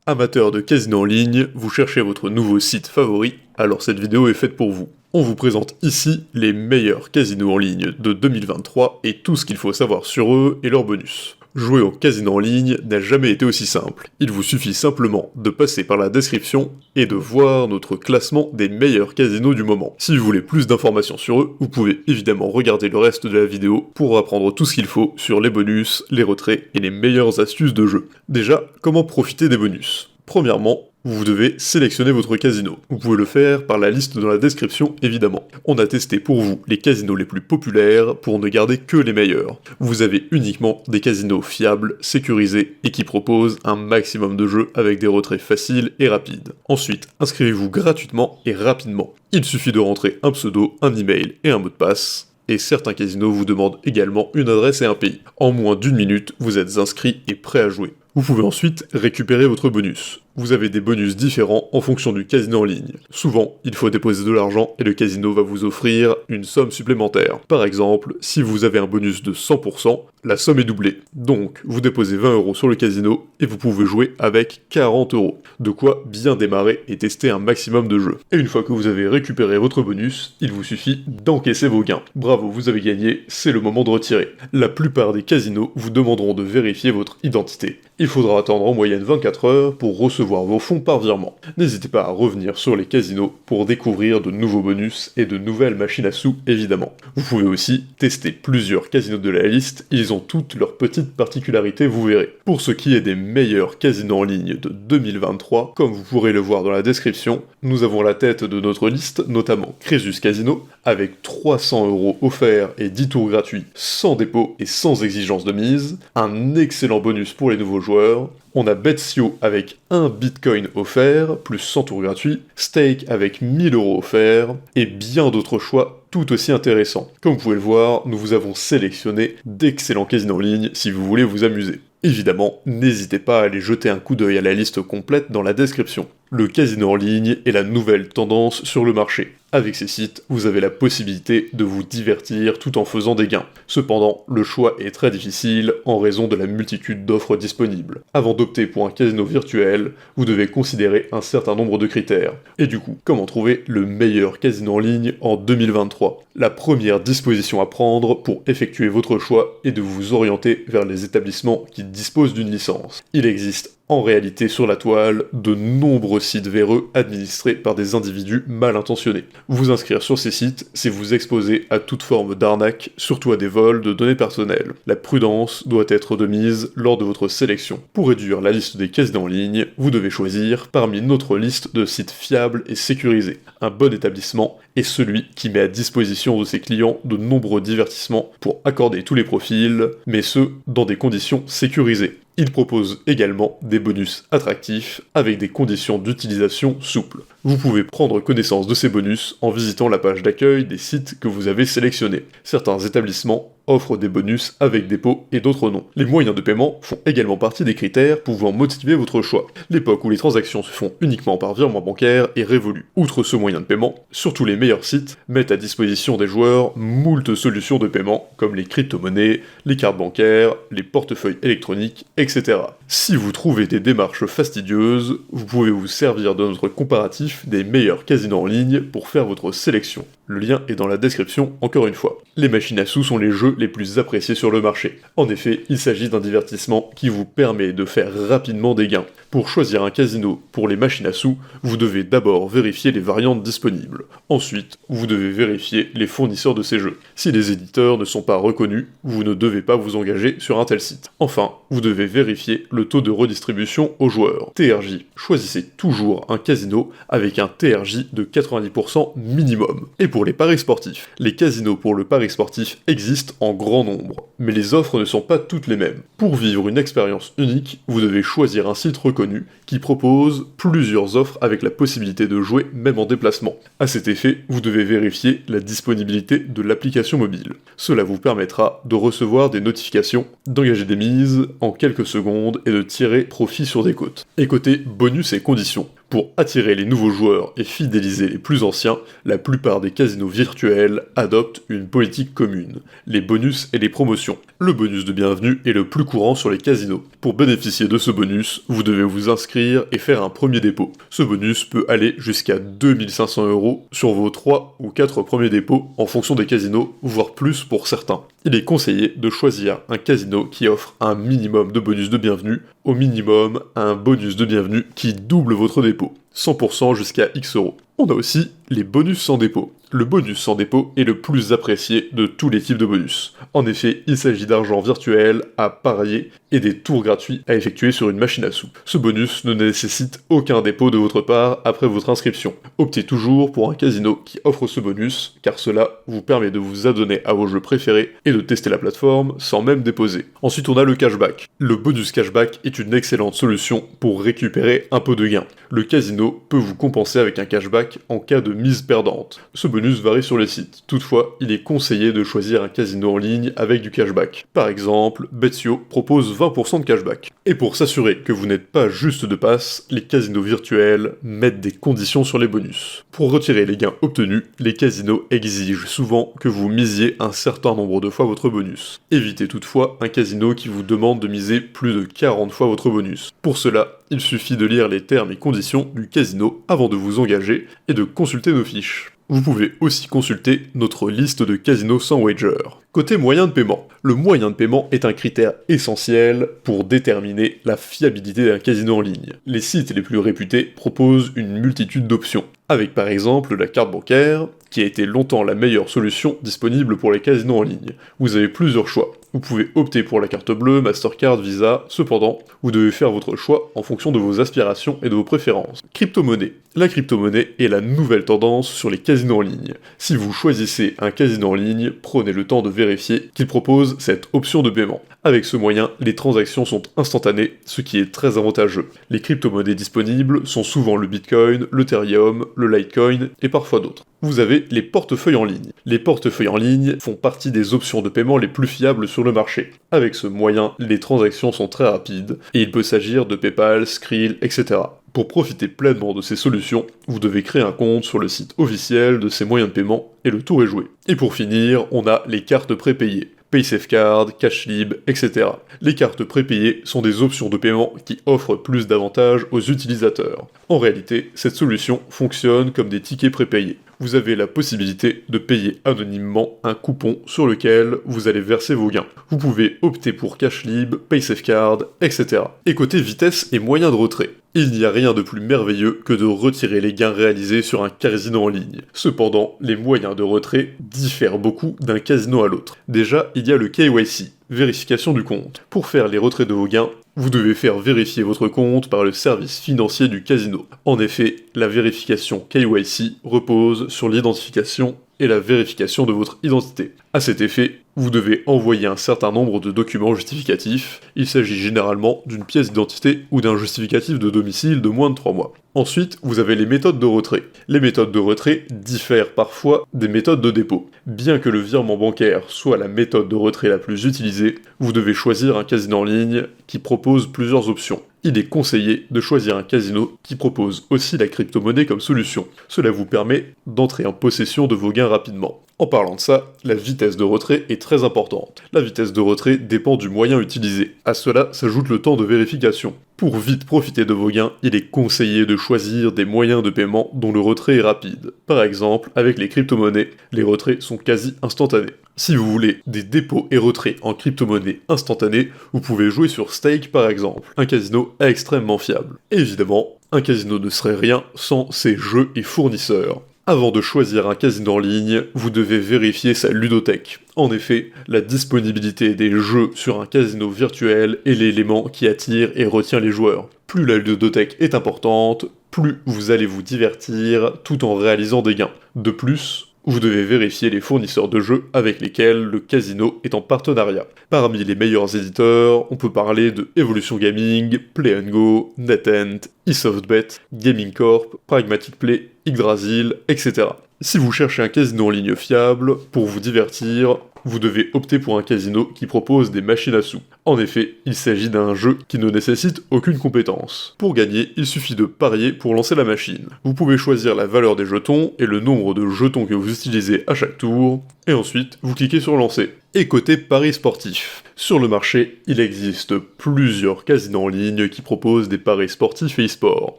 Amateur de casino en ligne, vous cherchez votre nouveau site favori, alors cette vidéo est faite pour vous. On vous présente ici les meilleurs casinos en ligne de 2023 et tout ce qu'il faut savoir sur eux et leurs bonus. Jouer au casino en ligne n'a jamais été aussi simple. Il vous suffit simplement de passer par la description et de voir notre classement des meilleurs casinos du moment. Si vous voulez plus d'informations sur eux, vous pouvez évidemment regarder le reste de la vidéo pour apprendre tout ce qu'il faut sur les bonus, les retraits et les meilleures astuces de jeu. Déjà, comment profiter des bonus ? Premièrement, vous devez sélectionner votre casino. Vous pouvez le faire par la liste dans la description, évidemment. On a testé pour vous les casinos les plus populaires pour ne garder que les meilleurs. Vous avez uniquement des casinos fiables, sécurisés et qui proposent un maximum de jeux avec des retraits faciles et rapides. Ensuite, inscrivez-vous gratuitement et rapidement. Il suffit de rentrer un pseudo, un email et un mot de passe. Et certains casinos vous demandent également une adresse et un pays. En moins d'une minute, vous êtes inscrit et prêt à jouer. Vous pouvez ensuite récupérer votre bonus. Vous avez des bonus différents en fonction du casino en ligne. Souvent, il faut déposer de l'argent et le casino va vous offrir une somme supplémentaire. Par exemple, si vous avez un bonus de 100%, la somme est doublée. Donc, vous déposez 20 € sur le casino et vous pouvez jouer avec 40 €. De quoi bien démarrer et tester un maximum de jeux. Et une fois que vous avez récupéré votre bonus, il vous suffit d'encaisser vos gains. Bravo, vous avez gagné, c'est le moment de retirer. La plupart des casinos vous demanderont de vérifier votre identité. Il faudra attendre en moyenne 24 heures pour recevoir vos fonds par virement. N'hésitez pas à revenir sur les casinos pour découvrir de nouveaux bonus et de nouvelles machines à sous, évidemment. Vous pouvez aussi tester plusieurs casinos de la liste, ils ont toutes leurs petites particularités, vous verrez. Pour ce qui est des meilleurs casinos en ligne de 2023, comme vous pourrez le voir dans la description, nous avons la tête de notre liste, notamment Crésus Casino, avec 300 € offerts et 10 tours gratuits sans dépôt et sans exigence de mise, un excellent bonus pour les nouveaux joueurs. On a Betsio avec 1 Bitcoin offert, plus 100 tours gratuits, Stake avec 1000 € offerts, et bien d'autres choix tout aussi intéressants. Comme vous pouvez le voir, nous vous avons sélectionné d'excellents casinos en ligne si vous voulez vous amuser. Évidemment, n'hésitez pas à aller jeter un coup d'œil à la liste complète dans la description. Le casino en ligne est la nouvelle tendance sur le marché. Avec ces sites, vous avez la possibilité de vous divertir tout en faisant des gains. Cependant, le choix est très difficile en raison de la multitude d'offres disponibles. Avant d'opter pour un casino virtuel, vous devez considérer un certain nombre de critères. Et du coup, comment trouver le meilleur casino en ligne en 2023 ? La première disposition à prendre pour effectuer votre choix est de vous orienter vers les établissements qui disposent d'une licence. Il existe en réalité sur la toile de nombreux sites véreux administrés par des individus mal intentionnés. Vous inscrire sur ces sites, c'est vous exposer à toute forme d'arnaque, surtout à des vols de données personnelles. La prudence doit être de mise lors de votre sélection. Pour réduire la liste des casinos en ligne, vous devez choisir parmi notre liste de sites fiables et sécurisés. Un bon établissement est celui qui met à disposition de ses clients de nombreux divertissements pour accorder tous les profils, mais ce, dans des conditions sécurisées. Il propose également des bonus attractifs avec des conditions d'utilisation souples. Vous pouvez prendre connaissance de ces bonus en visitant la page d'accueil des sites que vous avez sélectionnés. Certains établissements offrent des bonus avec dépôt et d'autres non. Les moyens de paiement font également partie des critères pouvant motiver votre choix. L'époque où les transactions se font uniquement par virement bancaire est révolue. Outre ce moyen de paiement, surtout les meilleurs sites mettent à disposition des joueurs moult solutions de paiement comme les crypto-monnaies, les cartes bancaires, les portefeuilles électroniques, etc. Si vous trouvez des démarches fastidieuses, vous pouvez vous servir de notre comparatif des meilleurs casinos en ligne pour faire votre sélection. Le lien est dans la description encore une fois. Les machines à sous sont les jeux les plus appréciés sur le marché. En effet, il s'agit d'un divertissement qui vous permet de faire rapidement des gains. Pour choisir un casino pour les machines à sous, vous devez d'abord vérifier les variantes disponibles. Ensuite, vous devez vérifier les fournisseurs de ces jeux. Si les éditeurs ne sont pas reconnus, vous ne devez pas vous engager sur un tel site. Enfin, vous devez vérifier le taux de redistribution aux joueurs. TRJ. Choisissez toujours un casino avec un TRJ de 90% minimum. Et pour les paris sportifs, les casinos pour le pari sportif existent en grand nombre, mais les offres ne sont pas toutes les mêmes. Pour vivre une expérience unique, vous devez choisir un site reconnu qui propose plusieurs offres avec la possibilité de jouer même en déplacement. À cet effet, vous devez vérifier la disponibilité de l'application mobile. Cela vous permettra de recevoir des notifications, d'engager des mises en quelques secondes et de tirer profit sur des cotes. Et côté bonus et conditions. Pour attirer les nouveaux joueurs et fidéliser les plus anciens, la plupart des casinos virtuels adoptent une politique commune, les bonus et les promotions. le bonus de bienvenue est le plus courant sur les casinos. Pour bénéficier de ce bonus, vous devez vous inscrire et faire un premier dépôt. Ce bonus peut aller jusqu'à 2500 € sur vos 3 ou 4 premiers dépôts en fonction des casinos, voire plus pour certains. Il est conseillé de choisir un casino qui offre un minimum de bonus de bienvenue, au minimum un bonus de bienvenue qui double votre dépôt, 100% jusqu'à X euros. On a aussi les bonus sans dépôt. Le bonus sans dépôt est le plus apprécié de tous les types de bonus. En effet, il s'agit d'argent virtuel à parier et des tours gratuits à effectuer sur une machine à sous. Ce bonus ne nécessite aucun dépôt de votre part après votre inscription. Optez toujours pour un casino qui offre ce bonus, car cela vous permet de vous adonner à vos jeux préférés et de tester la plateforme sans même déposer. Ensuite, on a le cashback. Le bonus cashback est une excellente solution pour récupérer un peu de gain. Le casino peut vous compenser avec un cashback en cas de mise perdante. Ce bonus varie sur les sites. Toutefois, il est conseillé de choisir un casino en ligne avec du cashback. Par exemple, Betio propose 20% de cashback. Et pour s'assurer que vous n'êtes pas juste de passe, les casinos virtuels mettent des conditions sur les bonus. Pour retirer les gains obtenus, les casinos exigent souvent que vous misiez un certain nombre de fois votre bonus. Évitez toutefois un casino qui vous demande de miser plus de 40 fois votre bonus. Pour cela, il suffit de lire les termes et conditions du casino avant de vous engager et de consulter nos fiches. Vous pouvez aussi consulter notre liste de casinos sans wager. Côté moyen de paiement. Le moyen de paiement est un critère essentiel pour déterminer la fiabilité d'un casino en ligne. Les sites les plus réputés proposent une multitude d'options, avec par exemple la carte bancaire, qui a été longtemps la meilleure solution disponible pour les casinos en ligne. Vous avez plusieurs choix. Vous pouvez opter pour la carte bleue, Mastercard, Visa, cependant, vous devez faire votre choix en fonction de vos aspirations et de vos préférences. Crypto-monnaie. La crypto-monnaie est la nouvelle tendance sur les casinos en ligne. Si vous choisissez un casino en ligne, prenez le temps de vérifier qu'il propose cette option de paiement. Avec ce moyen, les transactions sont instantanées, ce qui est très avantageux. Les crypto-monnaies disponibles sont souvent le Bitcoin, l'Ethereum, le Litecoin et parfois d'autres. Vous avez les portefeuilles en ligne. Les portefeuilles en ligne font partie des options de paiement les plus fiables sur le marché. Avec ce moyen, les transactions sont très rapides, et il peut s'agir de PayPal, Skrill, etc. Pour profiter pleinement de ces solutions, vous devez créer un compte sur le site officiel de ces moyens de paiement, et le tour est joué. Et pour finir, on a les cartes prépayées. PaySafeCard, CashLib, etc. Les cartes prépayées sont des options de paiement qui offrent plus d'avantages aux utilisateurs. En réalité, cette solution fonctionne comme des tickets prépayés. Vous avez la possibilité de payer anonymement un coupon sur lequel vous allez verser vos gains. Vous pouvez opter pour CashLib, PaySafeCard, etc. Et côté vitesse et moyens de retrait. Il n'y a rien de plus merveilleux que de retirer les gains réalisés sur un casino en ligne. Cependant, les moyens de retrait diffèrent beaucoup d'un casino à l'autre. Déjà, il y a le KYC, vérification du compte. Pour faire les retraits de vos gains, vous devez faire vérifier votre compte par le service financier du casino. En effet, la vérification KYC repose sur l'identification et la vérification de votre identité. À cet effet, vous devez envoyer un certain nombre de documents justificatifs. Il s'agit généralement d'une pièce d'identité ou d'un justificatif de domicile de moins de 3 mois. Ensuite, vous avez les méthodes de retrait. Les méthodes de retrait diffèrent parfois des méthodes de dépôt. Bien que le virement bancaire soit la méthode de retrait la plus utilisée, vous devez choisir un casino en ligne qui propose plusieurs options. Il est conseillé de choisir un casino qui propose aussi la crypto-monnaie comme solution. Cela vous permet d'entrer en possession de vos gains rapidement. En parlant de ça, la vitesse de retrait est très importante. La vitesse de retrait dépend du moyen utilisé. À cela s'ajoute le temps de vérification. Pour vite profiter de vos gains, il est conseillé de choisir des moyens de paiement dont le retrait est rapide. Par exemple, avec les crypto-monnaies, les retraits sont quasi instantanés. Si vous voulez des dépôts et retraits en crypto-monnaie instantanés, vous pouvez jouer sur Stake par exemple, un casino extrêmement fiable. Évidemment, un casino ne serait rien sans ses jeux et fournisseurs. Avant de choisir un casino en ligne, vous devez vérifier sa ludothèque. En effet, la disponibilité des jeux sur un casino virtuel est l'élément qui attire et retient les joueurs. Plus la ludothèque est importante, plus vous allez vous divertir tout en réalisant des gains. De plus, vous devez vérifier les fournisseurs de jeux avec lesquels le casino est en partenariat. Parmi les meilleurs éditeurs, on peut parler de Evolution Gaming, Play & Go, NetEnt, eSoftBet, Gaming Corp, Pragmatic Play, Yggdrasil, etc. Si vous cherchez un casino en ligne fiable, pour vous divertir, vous devez opter pour un casino qui propose des machines à sous. En effet, il s'agit d'un jeu qui ne nécessite aucune compétence. Pour gagner, il suffit de parier pour lancer la machine. Vous pouvez choisir la valeur des jetons et le nombre de jetons que vous utilisez à chaque tour, et ensuite vous cliquez sur lancer. Et côté paris sportifs, sur le marché, il existe plusieurs casinos en ligne qui proposent des paris sportifs et e-sport.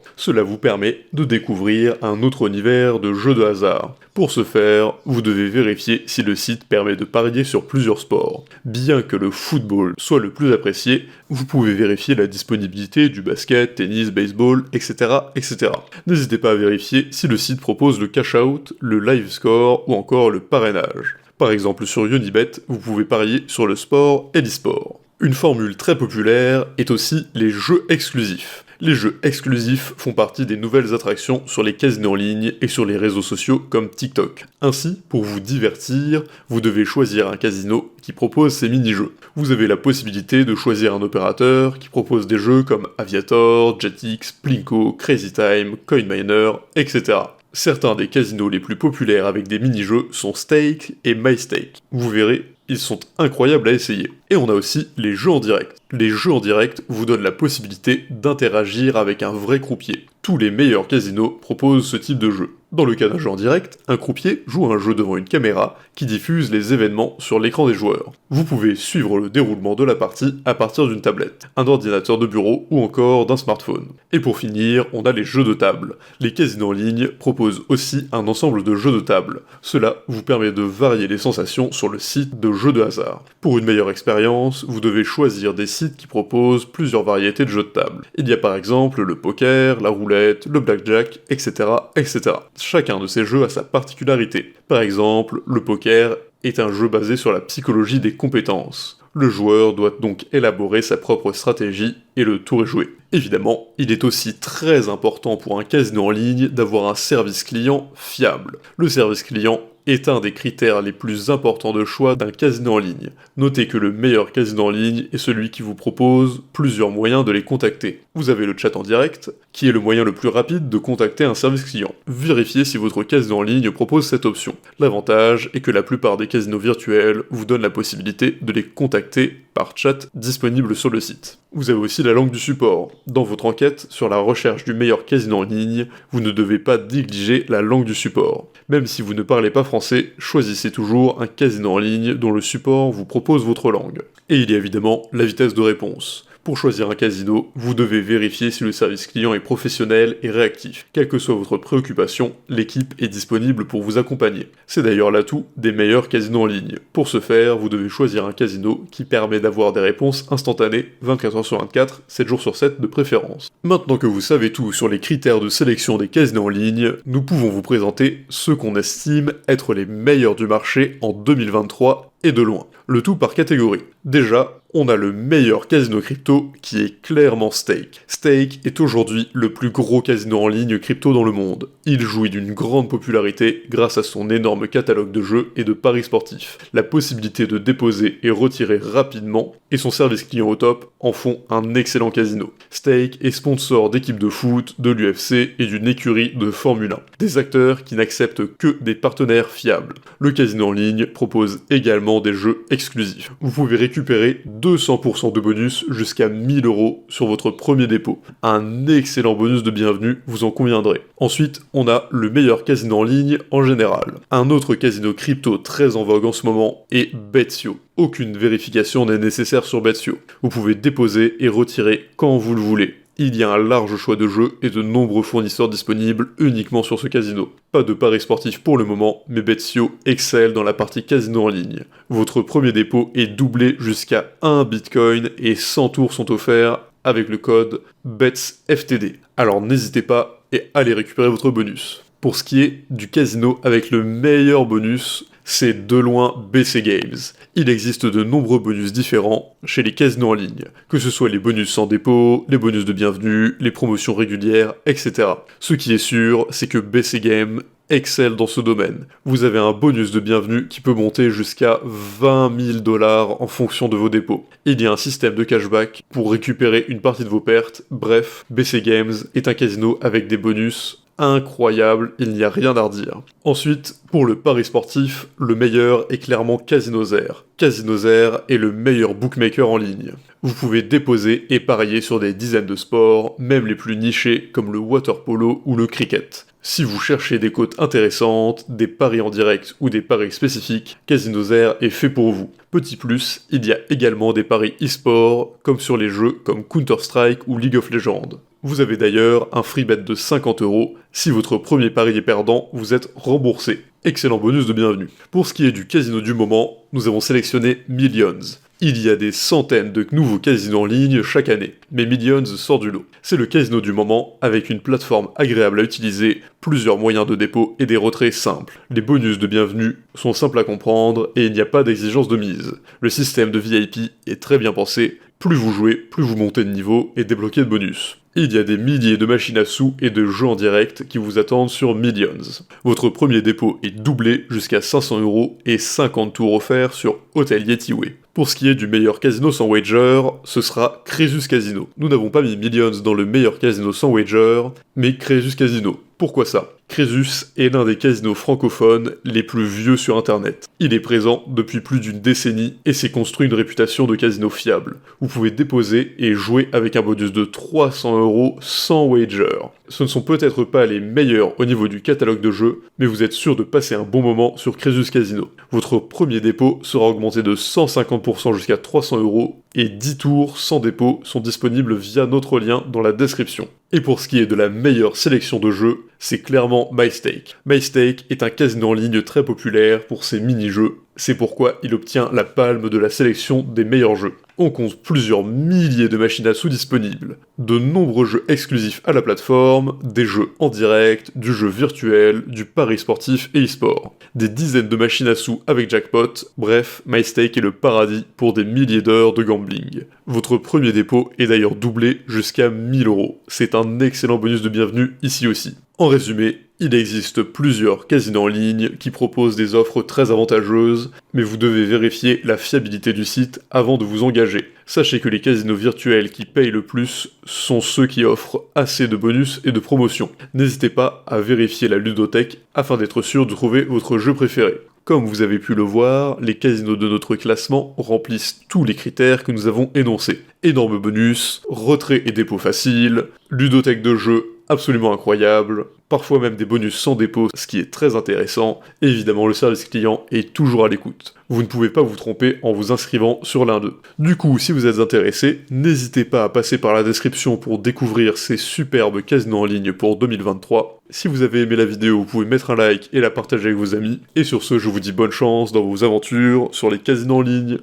Cela vous permet de découvrir un autre univers de jeux de hasard. Pour ce faire, vous devez vérifier si le site permet de parier sur plusieurs sports. Bien que le football soit le plus apprécié, vous pouvez vérifier la disponibilité du basket, tennis, baseball, etc. etc. N'hésitez pas à vérifier si le site propose le cash-out, le live score ou encore le parrainage. Par exemple, sur Unibet, vous pouvez parier sur le sport et l'e-sport. Une formule très populaire est aussi les jeux exclusifs. Les jeux exclusifs font partie des nouvelles attractions sur les casinos en ligne et sur les réseaux sociaux comme TikTok. Ainsi, pour vous divertir, vous devez choisir un casino qui propose ces mini-jeux. Vous avez la possibilité de choisir un opérateur qui propose des jeux comme Aviator, Jetix, Plinko, Crazy Time, CoinMiner, etc. Certains des casinos les plus populaires avec des mini-jeux sont Stake et MyStake. Vous verrez, ils sont incroyables à essayer. Et on a aussi les jeux en direct. Les jeux en direct vous donnent la possibilité d'interagir avec un vrai croupier. Tous les meilleurs casinos proposent ce type de jeu. Dans le cas d'un jeu en direct, un croupier joue un jeu devant une caméra qui diffuse les événements sur l'écran des joueurs. Vous pouvez suivre le déroulement de la partie à partir d'une tablette, un ordinateur de bureau ou encore d'un smartphone. Et pour finir, on a les jeux de table. Les casinos en ligne proposent aussi un ensemble de jeux de table. Cela vous permet de varier les sensations sur le site de jeux de hasard. Pour une meilleure expérience, vous devez choisir des sites qui proposent plusieurs variétés de jeux de table. Il y a par exemple le poker, la roulette, le blackjack, etc. etc. Chacun de ces jeux a sa particularité. Par exemple, le poker est un jeu basé sur la psychologie des compétences. Le joueur doit donc élaborer sa propre stratégie et le tour est joué. Évidemment, il est aussi très important pour un casino en ligne d'avoir un service client fiable. Le service client est un des critères les plus importants de choix d'un casino en ligne. Notez que le meilleur casino en ligne est celui qui vous propose plusieurs moyens de les contacter. Vous avez le chat en direct, qui est le moyen le plus rapide de contacter un service client. Vérifiez si votre casino en ligne propose cette option. L'avantage est que la plupart des casinos virtuels vous donnent la possibilité de les contacter par chat disponible sur le site. Vous avez aussi la langue du support. Dans votre enquête sur la recherche du meilleur casino en ligne, vous ne devez pas négliger la langue du support. Même si vous ne parlez pas français, choisissez toujours un casino en ligne dont le support vous propose votre langue. Et il y a évidemment la vitesse de réponse. Pour choisir un casino, vous devez vérifier si le service client est professionnel et réactif. Quelle que soit votre préoccupation, l'équipe est disponible pour vous accompagner. C'est d'ailleurs l'atout des meilleurs casinos en ligne. Pour ce faire, vous devez choisir un casino qui permet d'avoir des réponses instantanées, 24 h sur 24, 7 jours sur 7 de préférence. Maintenant que vous savez tout sur les critères de sélection des casinos en ligne, nous pouvons vous présenter ceux qu'on estime être les meilleurs du marché en 2023 et de loin. Le tout par catégorie. Déjà, on a le meilleur casino crypto qui est clairement Stake. Stake est aujourd'hui le plus gros casino en ligne crypto dans le monde. Il jouit d'une grande popularité grâce à son énorme catalogue de jeux et de paris sportifs. La possibilité de déposer et retirer rapidement et son service client au top en font un excellent casino. Stake est sponsor d'équipes de foot, de l'UFC et d'une écurie de Formule 1. Des acteurs qui n'acceptent que des partenaires fiables. Le casino en ligne propose également des jeux exclusifs. Vous pouvez récupérer 200% de bonus jusqu'à 1000 € sur votre premier dépôt. Un excellent bonus de bienvenue, vous en conviendrez. Ensuite, on a le meilleur casino en ligne en général. Un autre casino crypto très en vogue en ce moment est Betsio. Aucune vérification n'est nécessaire sur Betsio. Vous pouvez déposer et retirer quand vous le voulez. Il y a un large choix de jeux et de nombreux fournisseurs disponibles uniquement sur ce casino. Pas de paris sportifs pour le moment, mais Betsio excelle dans la partie casino en ligne. Votre premier dépôt est doublé jusqu'à 1 Bitcoin et 100 tours sont offerts avec le code BETSFTD. Alors n'hésitez pas et allez récupérer votre bonus. Pour ce qui est du casino avec le meilleur bonus, c'est de loin BC Games. Il existe de nombreux bonus différents chez les casinos en ligne, que ce soit les bonus sans dépôt, les bonus de bienvenue, les promotions régulières, etc. Ce qui est sûr, c'est que BC Games excelle dans ce domaine. Vous avez un bonus de bienvenue qui peut monter jusqu'à 20 000 $ en fonction de vos dépôts. Il y a un système de cashback pour récupérer une partie de vos pertes. Bref, BC Games est un casino avec des bonus incroyable, il n'y a rien à redire. Ensuite, pour le pari sportif, le meilleur est clairement Casinosaire. Casinosaire est le meilleur bookmaker en ligne. Vous pouvez déposer et parier sur des dizaines de sports, même les plus nichés comme le water polo ou le cricket. Si vous cherchez des cotes intéressantes, des paris en direct ou des paris spécifiques, Casinosaire est fait pour vous. Petit plus, il y a également des paris e-sport, comme sur les jeux comme Counter-Strike ou League of Legends. Vous avez d'ailleurs un free bet de 50€, si votre premier pari est perdant, vous êtes remboursé. Excellent bonus de bienvenue. Pour ce qui est du casino du moment, nous avons sélectionné Millions. Il y a des centaines de nouveaux casinos en ligne chaque année, mais Millions sort du lot. C'est le casino du moment, avec une plateforme agréable à utiliser, plusieurs moyens de dépôt et des retraits simples. Les bonus de bienvenue sont simples à comprendre et il n'y a pas d'exigence de mise. Le système de VIP est très bien pensé, plus vous jouez, plus vous montez de niveau et débloquez de bonus. Il y a des milliers de machines à sous et de jeux en direct qui vous attendent sur Millions. Votre premier dépôt est doublé jusqu'à 500€ et 50 tours offerts sur Hotel Yetiway. Pour ce qui est du meilleur casino sans wager, ce sera Crésus Casino. Nous n'avons pas mis Millions dans le meilleur casino sans wager, mais Crésus Casino. Pourquoi ça ? Crésus est l'un des casinos francophones les plus vieux sur internet. Il est présent depuis plus d'une décennie et s'est construit une réputation de casino fiable. Vous pouvez déposer et jouer avec un bonus de 300€ sans wager. Ce ne sont peut-être pas les meilleurs au niveau du catalogue de jeux, mais vous êtes sûr de passer un bon moment sur Crésus Casino. Votre premier dépôt sera augmenté de 150% jusqu'à 300€ et 10 tours sans dépôt sont disponibles via notre lien dans la description. Et pour ce qui est de la meilleure sélection de jeux, c'est clairement MyStake. MyStake est un casino en ligne très populaire pour ses mini-jeux, c'est pourquoi il obtient la palme de la sélection des meilleurs jeux. On compte plusieurs milliers de machines à sous disponibles, de nombreux jeux exclusifs à la plateforme, des jeux en direct, du jeu virtuel, du pari sportif et e-sport, des dizaines de machines à sous avec jackpot, bref, MyStake est le paradis pour des milliers d'heures de gambling. Votre premier dépôt est d'ailleurs doublé jusqu'à 1000€, c'est un excellent bonus de bienvenue ici aussi. En résumé, il existe plusieurs casinos en ligne qui proposent des offres très avantageuses, mais vous devez vérifier la fiabilité du site avant de vous engager. Sachez que les casinos virtuels qui payent le plus sont ceux qui offrent assez de bonus et de promotions. N'hésitez pas à vérifier la ludothèque afin d'être sûr de trouver votre jeu préféré. Comme vous avez pu le voir, les casinos de notre classement remplissent tous les critères que nous avons énoncés. Énorme bonus, retrait et dépôt facile, ludothèque de jeux absolument incroyable, parfois même des bonus sans dépôt, ce qui est très intéressant, et évidemment le service client est toujours à l'écoute. Vous ne pouvez pas vous tromper en vous inscrivant sur l'un d'eux. Du coup, si vous êtes intéressé, n'hésitez pas à passer par la description pour découvrir ces superbes casinos en ligne pour 2023. Si vous avez aimé la vidéo, vous pouvez mettre un like et la partager avec vos amis, et sur ce, je vous dis bonne chance dans vos aventures sur les casinos en ligne.